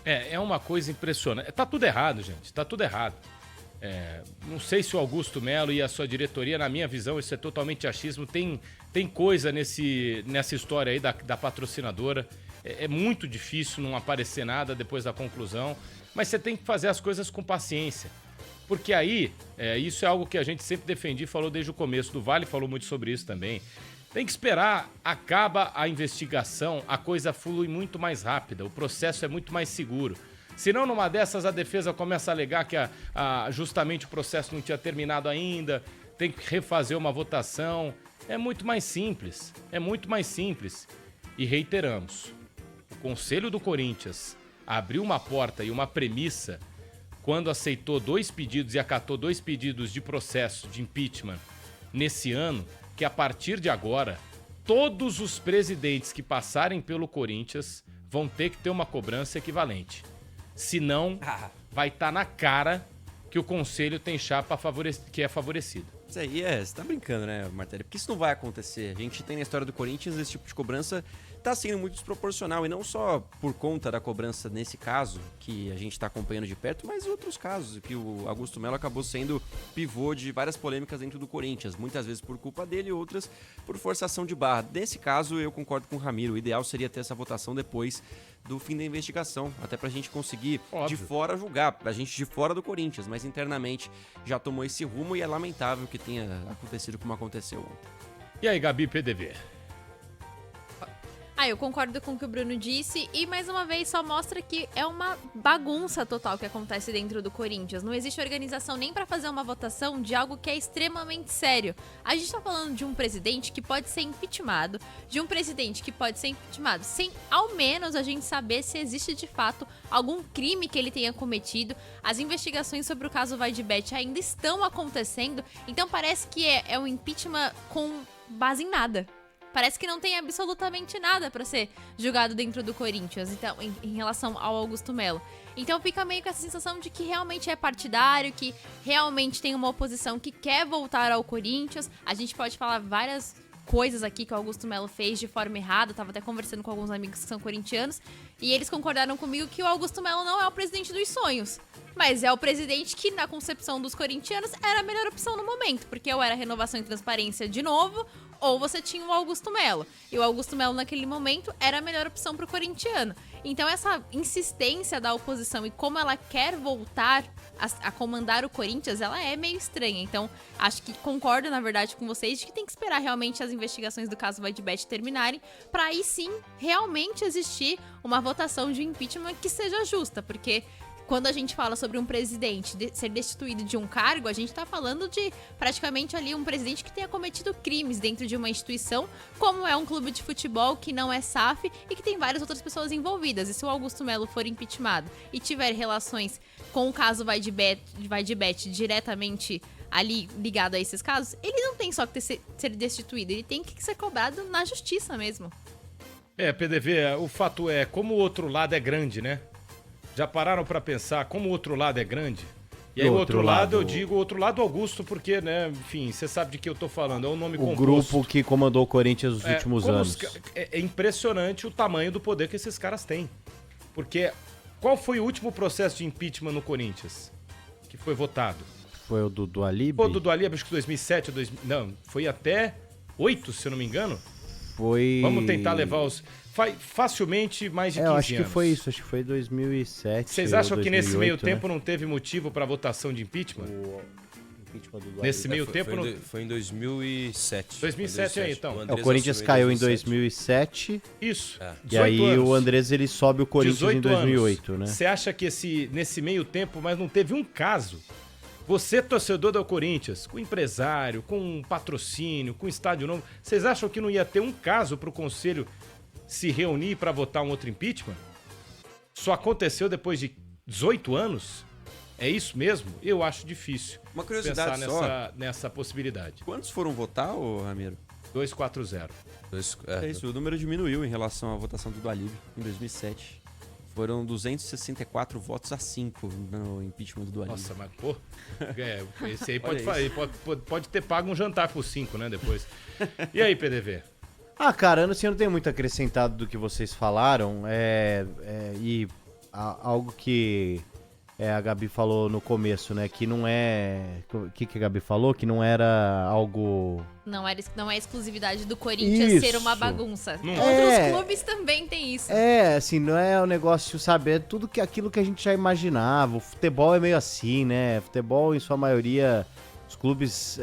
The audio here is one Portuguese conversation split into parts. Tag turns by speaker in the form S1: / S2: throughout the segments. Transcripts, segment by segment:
S1: É uma coisa impressionante. Tá tudo errado, gente. Tá tudo errado. Não sei se o Augusto Melo e a sua diretoria, na minha visão, isso é totalmente achismo. Tem coisa nessa história aí da patrocinadora. É muito difícil não aparecer nada depois da conclusão. Mas você tem que fazer as coisas com paciência. Porque aí, isso é algo que a gente sempre defendia e falou desde o começo. Do Vale falou muito sobre isso também. Tem que esperar, acaba a investigação, a coisa flui muito mais rápida, o processo é muito mais seguro. Senão, numa dessas, a defesa começa a alegar que justamente o processo não tinha terminado ainda, tem que refazer uma votação. É muito mais simples, E reiteramos, o Conselho do Corinthians abriu uma porta e uma premissa quando aceitou 2 pedidos e acatou 2 pedidos de processo de impeachment nesse ano, que a partir de agora, todos os presidentes que passarem pelo Corinthians vão ter que ter uma cobrança equivalente. Senão, vai estar na cara que o Conselho tem chapa que é favorecida.
S2: Isso aí você tá brincando, né, Martelli? Porque isso não vai acontecer. A gente tem na história do Corinthians esse tipo de cobrança tá sendo muito desproporcional, e não só por conta da cobrança nesse caso, que a gente tá acompanhando de perto, mas outros casos, que o Augusto Melo acabou sendo pivô de várias polêmicas dentro do Corinthians, muitas vezes por culpa dele, outras por forçação de barra. Nesse caso, eu concordo com o Ramiro, o ideal seria ter essa votação depois do fim da investigação, até pra gente conseguir de fora julgar, a gente de fora do Corinthians, mas internamente já tomou esse rumo e é lamentável que tenha acontecido como aconteceu ontem.
S1: E aí, Gabi, PDV?
S3: Eu concordo com o que o Bruno disse e, mais uma vez, só mostra que é uma bagunça total que acontece dentro do Corinthians. Não existe organização nem pra fazer uma votação de algo que é extremamente sério. A gente tá falando de um presidente que pode ser impeachmentado, sem ao menos a gente saber se existe de fato algum crime que ele tenha cometido. As investigações sobre o caso Vaidebet ainda estão acontecendo, então parece que é um impeachment com base em nada. Parece que não tem absolutamente nada pra ser julgado dentro do Corinthians, então, em relação ao Augusto Melo. Então fica meio com essa sensação de que realmente é partidário, que realmente tem uma oposição que quer voltar ao Corinthians. A gente pode falar várias coisas aqui que o Augusto Melo fez de forma errada. Eu tava até conversando com alguns amigos que são corintianos e eles concordaram comigo que o Augusto Melo não é o presidente dos sonhos, mas é o presidente que, na concepção dos corintianos, era a melhor opção no momento, porque ou era renovação e transparência de novo, ou você tinha o Augusto Melo. E o Augusto Melo, naquele momento, era a melhor opção pro corintiano. Então, essa insistência da oposição e como ela quer voltar a comandar o Corinthians, ela é meio estranha. Então, acho que concordo, na verdade, com vocês de que tem que esperar realmente as investigações do caso Vaidebet terminarem, para aí sim, realmente existir uma votação de impeachment que seja justa, porque quando a gente fala sobre um presidente ser destituído de um cargo, a gente tá falando de praticamente ali um presidente que tenha cometido crimes dentro de uma instituição, como é um clube de futebol que não é SAF e que tem várias outras pessoas envolvidas. E se o Augusto Melo for impeachmentado e tiver relações com o caso Vaidebet diretamente ali ligado a esses casos, ele não tem só que ser destituído, ele tem que ser cobrado na justiça mesmo.
S1: PDV, o fato é, como o outro lado é grande, né? Já pararam pra pensar como o outro lado é grande? E aí o outro lado, eu digo outro lado Augusto, porque, né, enfim, você sabe de que eu tô falando, é um nome composto.
S4: O grupo que comandou o Corinthians nos últimos anos.
S1: É impressionante o tamanho do poder que esses caras têm. Porque qual foi o último processo de impeachment no Corinthians que foi votado?
S4: Foi o do Alib?
S1: Foi o do Alib, acho que 2007, não, foi até 8, se eu não me engano.
S4: Foi...
S1: Vamos tentar levar os... facilmente mais de 15 anos.
S4: Eu acho que foi isso, acho que foi 2007.
S1: Vocês acham que
S4: 2008,
S1: nesse meio
S4: né?
S1: tempo não teve motivo para votação de impeachment?
S4: O impeachment do
S1: Nesse meio tempo
S5: foi em 2007.
S1: 2007 aí, então.
S4: O Corinthians caiu em 2007.
S1: Isso.
S4: E aí
S1: anos.
S4: o Andrés ele sobe o Corinthians em 2008, né?
S1: Você acha que nesse meio tempo, mas não teve um caso? Você, torcedor do Corinthians, com empresário, com patrocínio, com estádio novo, vocês acham que não ia ter um caso para o Conselho se reunir para votar um outro impeachment? Só aconteceu depois de 18 anos? É isso mesmo? Eu acho difícil
S2: Uma curiosidade
S1: pensar nessa possibilidade.
S2: Quantos foram votar, ô Ramiro?
S1: 240.
S2: É isso, o número diminuiu em relação à votação do Alib em 2007. Foram 264 votos a 5 no impeachment do Alib.
S1: Nossa, mas pô, esse aí pode ter pago um jantar por 5, né, depois. E aí, PDV?
S4: Cara, eu não tenho muito acrescentado do que vocês falaram, e algo que a Gabi falou no começo, né? Que não é... O que a Gabi falou? Que não era algo...
S3: Não é exclusividade do Corinthians ser uma bagunça. Outros clubes também têm isso.
S4: Assim, não é um negócio, sabe? É tudo aquilo que a gente já imaginava. O futebol é meio assim, né? Futebol, em sua maioria, os clubes...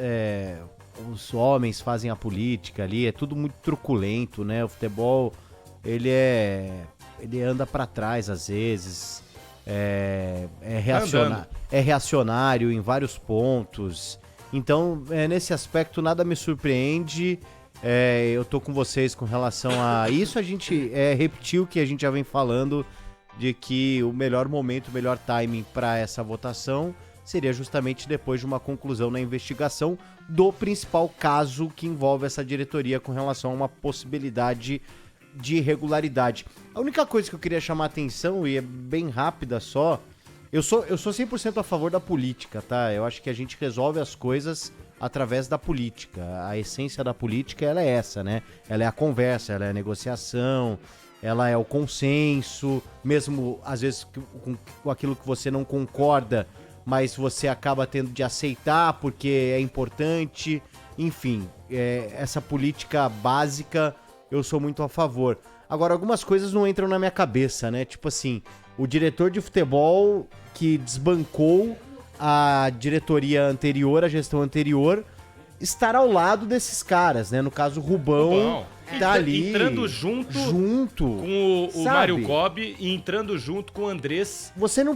S4: os homens fazem a política ali, é tudo muito truculento, né? O futebol, ele anda pra trás às vezes, é reacionário em vários pontos. Então, nesse aspecto, nada me surpreende. Eu tô com vocês com relação a isso. A gente repetiu o que a gente já vem falando, de que o melhor momento, o melhor timing para essa votação seria justamente depois de uma conclusão na investigação do principal caso que envolve essa diretoria com relação a uma possibilidade de irregularidade. A única coisa que eu queria chamar a atenção, e é bem rápida só, eu sou 100% a favor da política, tá? Eu acho que a gente resolve as coisas através da política. A essência da política, ela é essa, né? Ela é a conversa, ela é a negociação, ela é o consenso, mesmo às vezes com aquilo que você não concorda, mas você acaba tendo de aceitar porque é importante. Enfim, essa política básica eu sou muito a favor. Agora, algumas coisas não entram na minha cabeça, né? Tipo assim, o diretor de futebol que desbancou a diretoria anterior, a gestão anterior, estar ao lado desses caras, né? No caso, o Rubão tá ali.
S1: Entrando junto com o Mário Gobi e entrando junto com o Andrés.
S4: Você não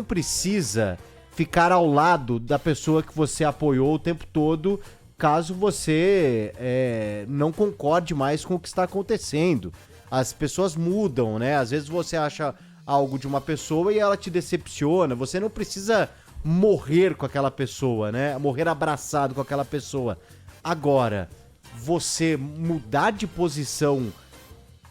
S4: precisa ficar ao lado da pessoa que você apoiou o tempo todo, caso você não concorde mais com o que está acontecendo. As pessoas mudam, né? Às vezes você acha algo de uma pessoa e ela te decepciona. Você não precisa morrer com aquela pessoa, né? Morrer abraçado com aquela pessoa. Agora, você mudar de posição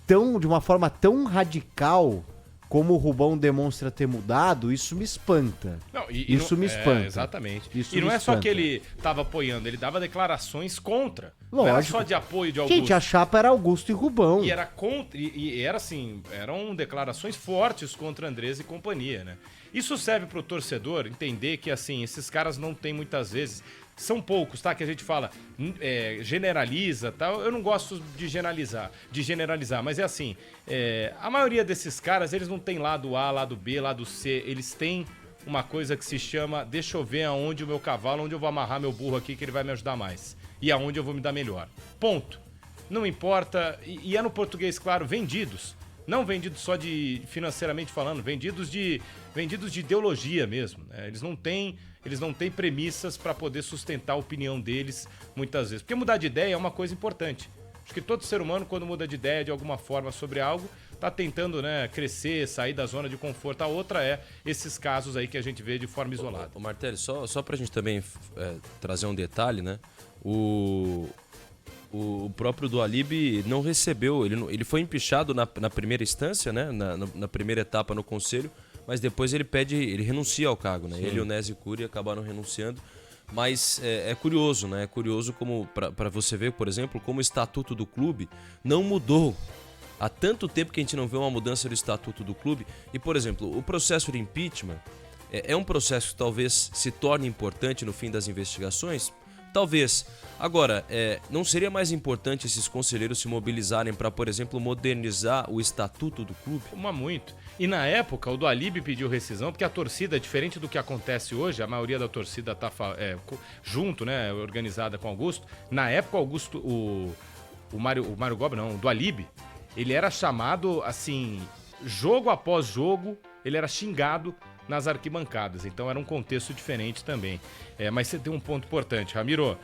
S4: de uma forma tão radical como o Rubão demonstra ter mudado, isso me espanta. Isso me espanta.
S1: Exatamente.
S4: Isso
S1: e não
S4: me
S1: é só
S4: espanta.
S1: que ele estava apoiando, ele dava declarações contra.
S4: Lógico.
S1: Não era só de apoio de Augusto.
S4: Gente, a chapa era Augusto e Rubão.
S1: E era contra, e era assim, eram declarações fortes contra Andrés e companhia, né? Isso serve pro torcedor entender que, assim, esses caras não tem muitas vezes... São poucos, tá? Que a gente fala, generaliza, tal. Eu não gosto de generalizar, mas é assim, a maioria desses caras, eles não tem lado A, lado B, lado C, eles têm uma coisa que se chama, deixa eu ver aonde o meu cavalo, onde eu vou amarrar meu burro aqui que ele vai me ajudar mais, e aonde eu vou me dar melhor. Ponto. Não importa, e é no português, claro, vendidos. Não vendidos só de financeiramente falando, vendidos de ideologia mesmo, né? Eles não têm premissas para poder sustentar a opinião deles muitas vezes. Porque mudar de ideia é uma coisa importante. Acho que todo ser humano, quando muda de ideia de alguma forma sobre algo, tá tentando, né, crescer, sair da zona de conforto. A outra é esses casos aí que a gente vê de forma isolada.
S5: Ô Martelli, só pra gente também trazer um detalhe, né? O próprio Dualib não recebeu, ele foi empichado na primeira instância, né? Na primeira etapa no conselho, mas depois ele renuncia ao cargo, né? Sim. Ele e o Nézio Cury acabaram renunciando. Mas é curioso, né? É curioso como, para você ver, por exemplo, como o estatuto do clube não mudou. Há tanto tempo que a gente não vê uma mudança do estatuto do clube. E, por exemplo, o processo de impeachment é um processo que talvez se torne importante no fim das investigações. Talvez. Agora, não seria mais importante esses conselheiros se mobilizarem para, por exemplo, modernizar o estatuto do clube?
S1: Muito. E na época, o Dualib pediu rescisão, porque a torcida, diferente do que acontece hoje, a maioria da torcida tá junto, né, organizada com o Augusto. Na época, o Mário Gobi, não, o Dualib, ele era chamado, assim, jogo após jogo, ele era xingado nas arquibancadas. Então era um contexto diferente também. Mas você tem um ponto importante, Ramiro.